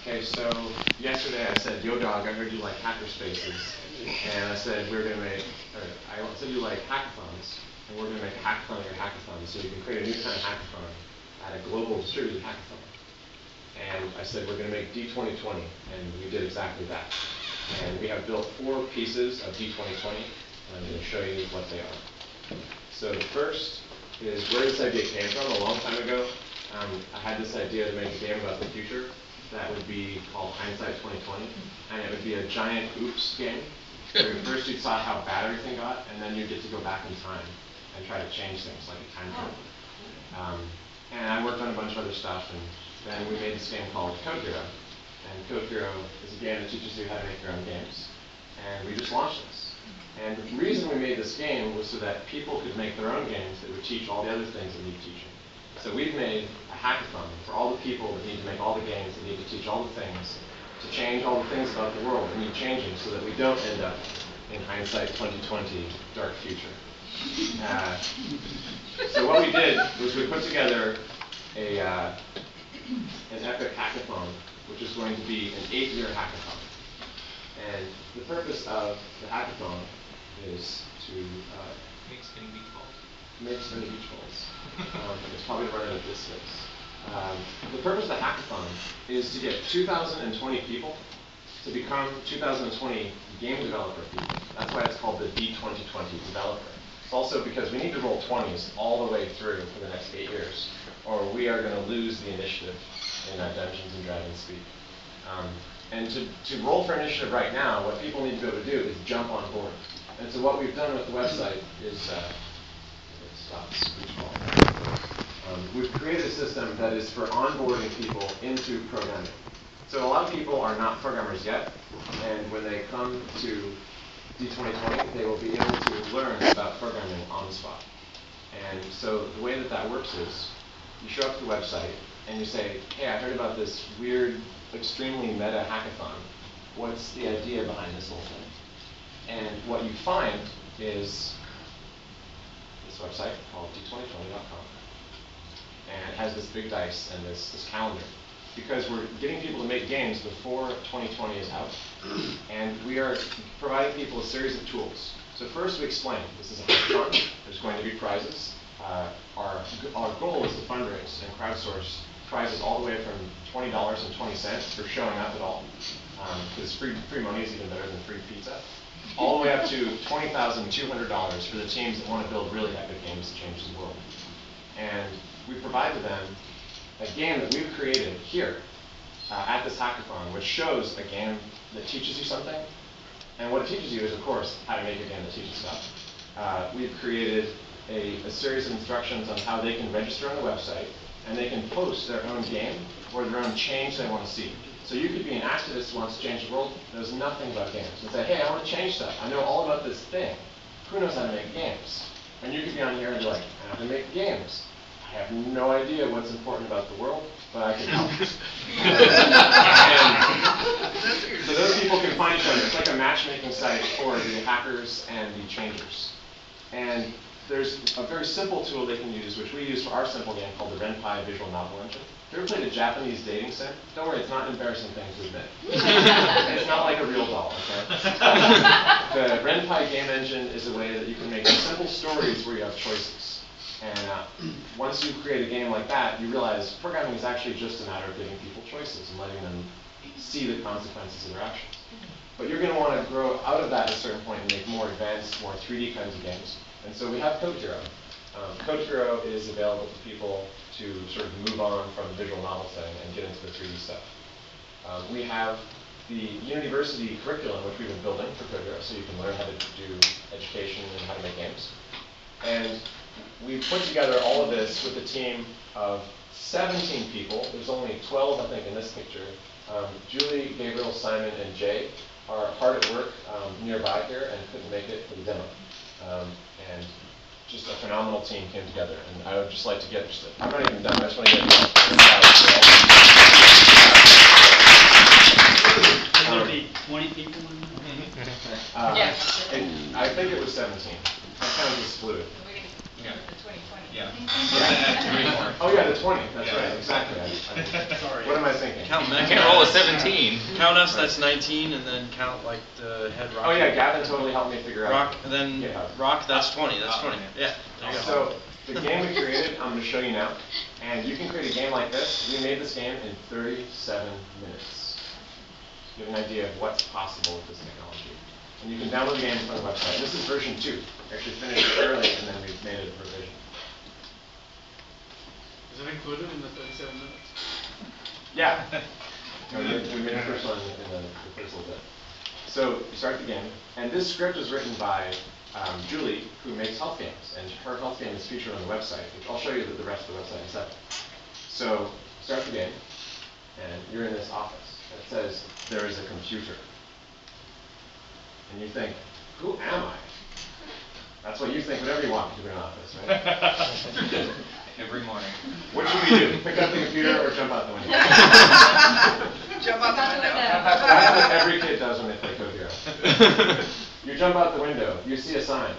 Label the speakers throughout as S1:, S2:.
S1: Okay, so yesterday I said, yo dog, I heard you like hackerspaces. And I said we're going to make, I said you like hackathons, and we're going to make a hackathon of your hackathon. So you can create a new kind of hackathon at a global distributed hackathon. And I said we're going to make D2020, and we did exactly that. And we have built 4 pieces of D2020, and I'm going to show you what they are. So the first is where this idea came from. A long time ago, I had this idea to make a game about the future that would be called Hindsight 2020, and it would be a giant oops game, where first you'd saw how bad everything got, and then you'd get to go back in time and try to change things, like a time travel. And I worked on a bunch of other stuff, and then we made this game called Code Hero. And Code Hero is a game that teaches you how to make your own games. And we just launched this. And the reason we made this game was so that people could make their own games that would teach all the other things that need teaching. So we've made a hackathon for all the people that need to make all the games, that need to teach all the things, to change all the things about the world that need changing, so that we don't end up in Hindsight 2020 dark future. So what we did was we put together an epic hackathon, which is going to be an 8-year hackathon. And the purpose of the hackathon is to
S2: make spinning beach balls.
S1: Make spinning beach balls. It's probably running at this space. The purpose of the hackathon is to get 2020 people to become 2020 game developer people. That's why it's called the D2020 developer. It's also because we need to roll 20s all the way through for the next 8 years, or we are going to lose the initiative in Dungeons and Dragons speak. And to roll for initiative right now, what people need to be able to do is jump on board. And so what we've done with the website is, we've created a system that is for onboarding people into programming. So a lot of people are not programmers yet, and when they come to D2020, they will be able to learn about programming on the spot. And so the way that that works is, you show up to the website, and you say, hey, I heard about this weird, extremely meta hackathon. What's the idea behind this whole thing? And what you find is this website called D2020.com. And it has this big dice and this calendar. Because we're getting people to make games before 2020 is out. And we are providing people a series of tools. So first we explain, this is a hackathon. There's going to be prizes. Our goal is to fundraise and crowdsource prizes all the way from $20.20 for showing up at all, because free money is even better than free pizza, all the way up to $20,200 for the teams that want to build really epic games to change the world. And we provide to them a game that we've created here at this hackathon, which shows a game that teaches you something. And what it teaches you is, of course, how to make a game that teaches stuff. We've created a series of instructions on how they can register on the website, and they can post their own game or their own change they want to see. So you could be an activist who wants to change the world, knows nothing about games, and say, hey, I want to change stuff. I know all about this thing. Who knows how to make games? And you could be on here and be like, how to make games. I have no idea what's important about the world, but I can help. So those people can find each other. It's like a matchmaking site for the hackers and the changers. And there's a very simple tool they can use, which we use for our simple game called the RenPy Visual Novel Engine. Have you ever played a Japanese dating sim? Don't worry, it's not an embarrassing thing to admit. And it's not like a real doll, okay? The RenPy game engine is a way that you can make simple stories where you have choices. And once you create a game like that, you realize programming is actually just a matter of giving people choices and letting them see the consequences of their actions. But you're going to want to grow out of that at a certain point and make more advanced, more 3D kinds of games. And so we have Code Hero. Code Hero is available to people to sort of move on from the visual novel setting and get into the 3D stuff. We have the university curriculum, which we've been building for Code Hero, so you can learn how to do education and how to make games. And we put together all of this with a team of 17 people. There's only 12, I think, in this picture. Julie, Gabriel, Simon, and Jay are hard at work nearby here and couldn't make it for the demo. And just a phenomenal team came together. And I would just like to get, I'm not even done, I just want to get
S3: Will there be 20 people in there?
S4: Yes.
S1: I think it was 17. That count is fluid.
S4: Yeah. The 2020.
S2: Yeah.
S1: Oh yeah, the 20. That's right. Exactly.
S3: Sorry.
S1: What am I thinking?
S4: Count
S2: I can't roll a 17.
S4: Count us, that's 19, and then count like the head rock.
S1: Oh yeah, Gavin totally helped me figure out.
S4: Rock, and then
S1: Yeah.
S4: rock, that's 20, that's 20. Yeah, there you go.
S1: So the game we created, I'm going to show you now, and you can create a game like this. We made this game in 37 minutes. You have an idea of what's possible with this technology. And you can download the game from the website. This is version 2. We actually finished it early, and then we've made it a revision.
S3: Is it included in the 37 minutes?
S1: Yeah. We made the first one in the first little bit. So you start the game, and this script was written by Julie, who makes health games, and her health game is featured on the website, which I'll show you the rest of the website in a second. So start the game, and you're in this office. It says, there is a computer. And you think, who am I? That's what you think whenever you walk into an office, right?
S2: Every morning.
S1: What should we do? Pick up the computer or jump out the window?
S5: Jump out the window.
S1: That's what every kid does when they play Code Hero. You jump out the window, you see a sign.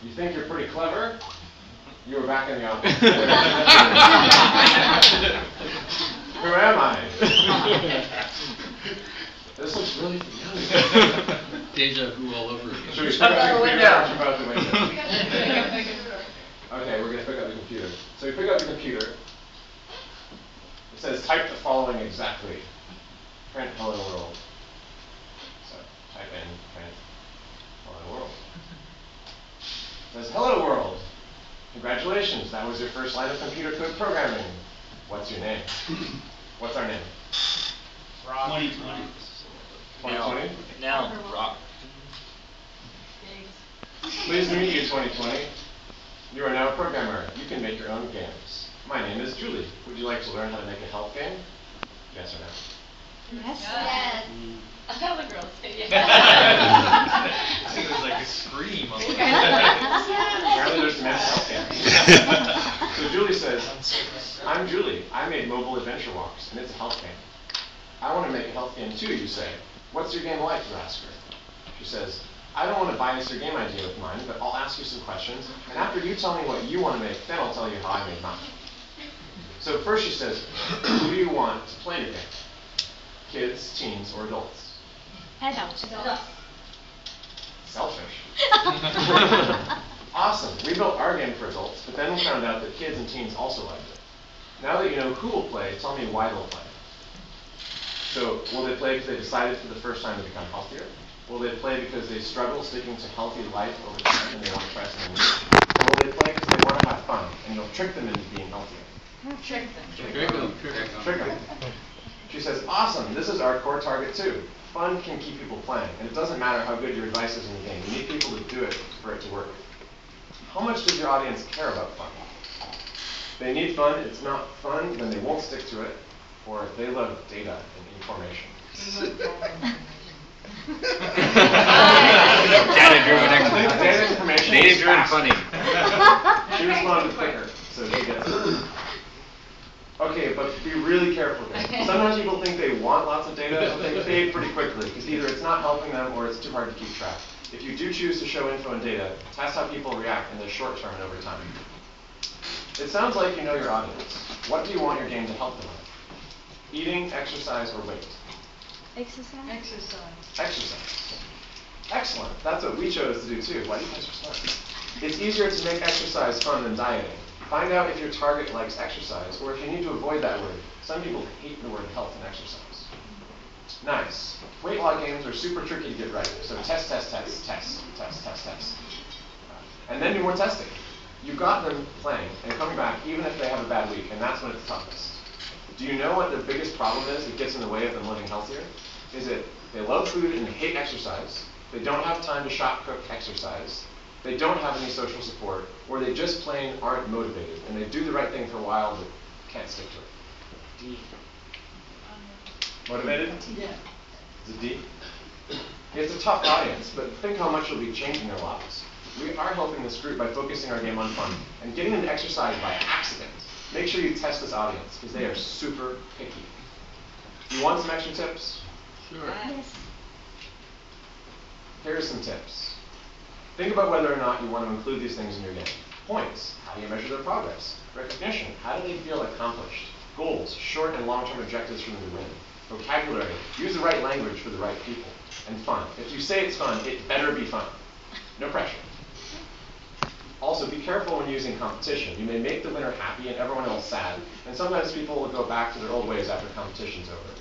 S1: You think you're pretty clever, you were back in the office. Who am I? This looks really familiar.
S3: Deja vu all over again.
S1: Should we pick up the computer or jump out the window? Okay, we're going to pick up the computer. So we pick up the computer. It says, type the following exactly. Print hello world. So type in print hello world. It says, hello world. Congratulations, that was your first line of computer code programming. What's your name? What's our name?
S3: 2020.
S1: 2020?
S2: Now, rock.
S1: Pleased to meet you, 2020. You are now a programmer. You can make your own games. My name is Julie. Would you like to learn how to make a health game? Yes or no?
S6: Yes. Yes. All the girls say yes.
S2: I think it was like a scream.
S1: Apparently there's some health games. So Julie says, I'm Julie. I made Mobile Adventure Walks, and it's a health game. I want to make a health game too, you say. What's your game like, you ask her. She says, I don't want to bias your game idea with mine, but I'll ask you some questions, and after you tell me what you want to make, then I'll tell you how I made mine. So first she says, who do you want to play your game? Kids, teens, or adults?
S6: Adults.
S1: Selfish. Awesome. We built our game for adults, but then we found out that kids and teens also liked it. Now that you know who will play, tell me why they'll play. So will they play because they decided for the first time to become healthier? Will they play because they struggle sticking to healthy life over time and they want to try something new? Or will they play because they want to have fun and you'll trick them into being healthier?
S6: Trick them.
S1: Trick them. She says, awesome, this is our core target too. Fun can keep people playing, and it doesn't matter how good your advice is in the game. You need people to do it for it to work. How much does your audience care about fun? They need fun. It's not fun, then they won't stick to it. Or they love data and information.
S2: Data-driven
S1: Data information.
S2: Data-driven funny.
S1: She responded quicker, so she gets it. Okay, but be really careful here. Sometimes people think they want lots of data and they fade pretty quickly because either it's not helping them or it's too hard to keep track. If you do choose to show info and data, test how people react in the short term and over time. It sounds like you know your audience. What do you want your game to help them with? Eating, exercise, or weight?
S6: Exercise.
S1: Exercise. Excellent. That's what we chose to do too. Why do you exercise? It's easier to make exercise fun than dieting. Find out if your target likes exercise or if you need to avoid that word. Some people hate the word health and exercise. Nice. Weight loss games are super tricky to get right. So test. And then do more testing. You got them playing and coming back even if they have a bad week, and that's when it's toughest. Do you know what the biggest problem is that gets in the way of them living healthier? Is it they love food and they hate exercise, they don't have time to shop, cook, exercise, they don't have any social support, or they just plain aren't motivated, and they do the right thing for a while but can't stick to it? D. Motivated?
S6: Yeah.
S1: Is it D? It's a tough audience, but think how much you'll be changing their lives. We are helping this group by focusing our game on fun and getting them to exercise by accident. Make sure you test this audience because they are super picky. You want some extra tips?
S3: Sure.
S6: Yes.
S1: Here's some tips. Think about whether or not you want to include these things in your game. Points. How do you measure their progress? Recognition. How do they feel accomplished? Goals, short and long-term objectives for them to win. Vocabulary, use the right language for the right people. And fun. If you say it's fun, it better be fun. No pressure. Also, be careful when using competition. You may make the winner happy and everyone else sad, and sometimes people will go back to their old ways after competition's over.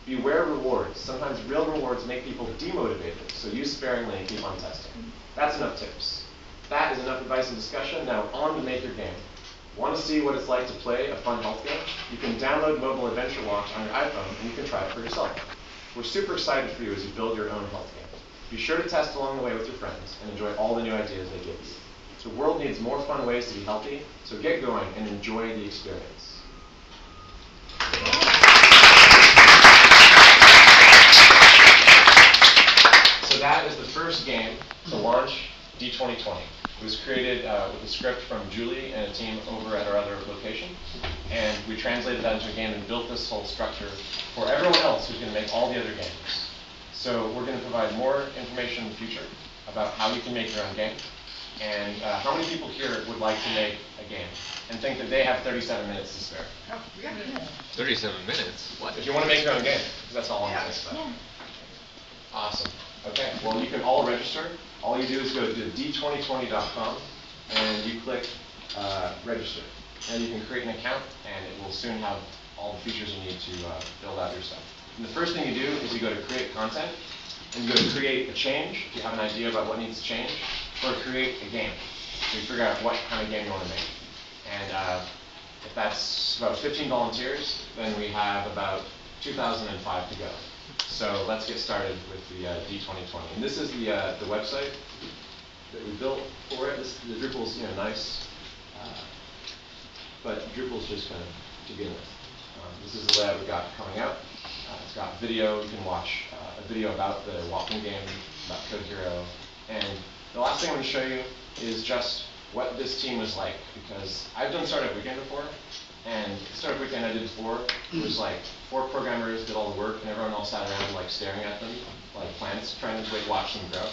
S1: Beware rewards. Sometimes real rewards make people demotivated, so use sparingly and keep on testing. That's enough tips. That is enough advice and discussion. Now on to make your game. Want to see what it's like to play a fun health game? You can download Mobile Adventure Watch on your iPhone and you can try it for yourself. We're super excited for you as you build your own health game. Be sure to test along the way with your friends and enjoy all the new ideas they give you. The world needs more fun ways to be healthy, so get going and enjoy the experience. So that is the first game to launch D2020. It was created with a script from Julie and a team over at our other location. And we translated that into a game and built this whole structure for everyone else who's going to make all the other games. So we're going to provide more information in the future about how you can make your own game. And how many people here would like to make a game and think that they have 37 minutes to spare?
S5: Oh, we got it.
S2: 37 minutes? What?
S1: If you want to make your own game, because that's all I'm going to say. Awesome. Okay, well, you can all register. All you do is go to d2020.com and you click register. And you can create an account, and it will soon have all the features you need to build out your stuff. And the first thing you do is you go to create content, and you go to create a change, if you have an idea about what needs to change, or create a game. So you figure out what kind of game you want to make. And if that's about 15 volunteers, then we have about 2005 to go. So let's get started with the D2020. And this is the website that we built for it. The Drupal's nice, but Drupal's just kind of to begin with. This is the layout we got coming out. It's got video. You can watch a video about the walking game, about Code Hero. And the last thing I'm going to show you is just what this team was like, because I've done Startup Weekend before, and Startup Weekend I did before, it was like 4 programmers did all the work, and everyone else sat around like staring at them, like plants, trying to watch them grow.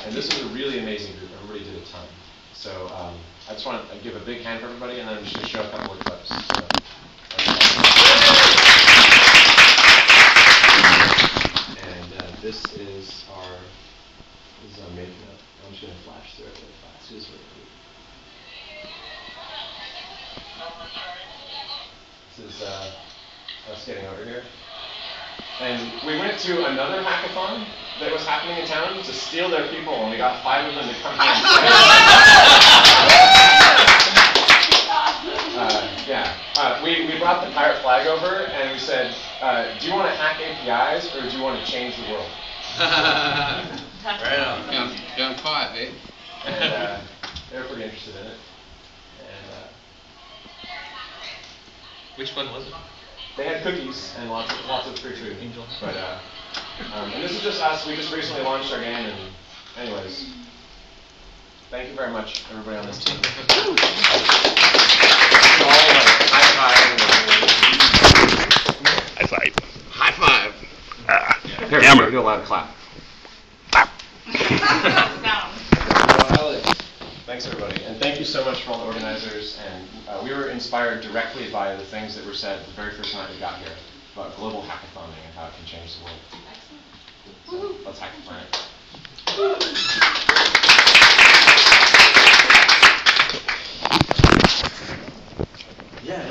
S1: And this was a really amazing group. Everybody did a ton. So I just want to give a big hand for everybody, and then I'm just going to show a couple of clips. So, and this is our making up. I'm just going to flash through it really fast. This is really cool. This is us getting over here. And we went to another hackathon that was happening in town to steal their people, and we got 5 of them to come here and we brought the pirate flag over, and we said, do you want to hack APIs, or do you want to change the world?
S2: Right on.
S7: Got caught, eh?
S1: And they were pretty interested in it. And
S2: Which one was it?
S1: they had cookies and lots of free food. But and this is just us. We just recently launched our game, and anyways, thank you very much, everybody on this team.
S8: High five.
S7: High five.
S1: Here,
S8: Hammer.
S1: do a loud clap. Thanks, everybody. And thank you so much for all the organizers. And we were inspired directly by the things that were said the very first night we got here about global hackathoning and how it can change the world. So, let's hack the planet. Yeah.